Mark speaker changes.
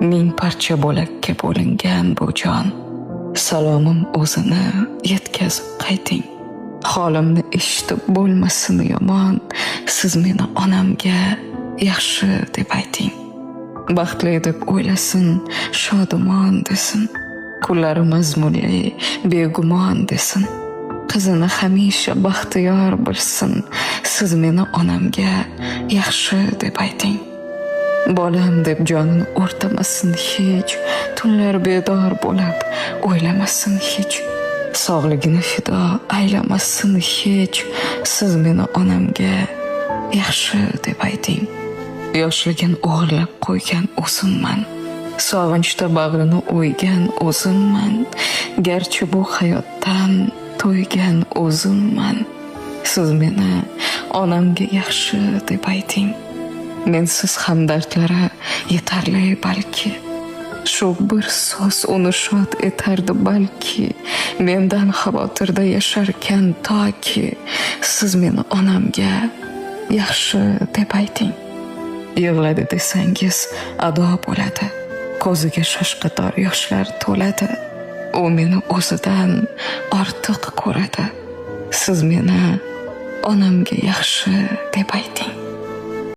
Speaker 1: ming parcha bo'lakka bo'lingan bu jon. Salomim o'zini yetkazib qayting. Holimni eshitib bo'lmasin yomon, siz meni onamga yaxshi deb ayting. Baxtli deb o'ylasin, shodumon desin. Kunlari mazmunli, begumon desin. Qizini hamisha baxtiyor bilsin, siz meni onamga yaxshi deb ayting. Bolam deb jonini o'rtamasin hech, tunlar bedor bo'lib o'ylamasin hech. Sog'ligini fido aylamasin hech, siz meni onamga yaxshi deb ayting. Yoshligin o'g'irlab qo'ygan o'zimman, sog'inchda bag'rini o'ygan o'zimman. Garchi bu hayotdan to'ygan o'zimman, siz meni onamga yaxshi deb ayting. Mensiz hamdardlari yetarli balki, shu bir so'z uni shod etardi balki. Mendan xavotirda yasharkan toki, siz meni onamga yaxshi deb ayting. Yig'ladi desangiz ado bo'ladi, ko'ziga shashqator yoshlar to'ladi. U meni o'zidan ortiq ko'radi, siz meni onamga yaxshi deb ayting.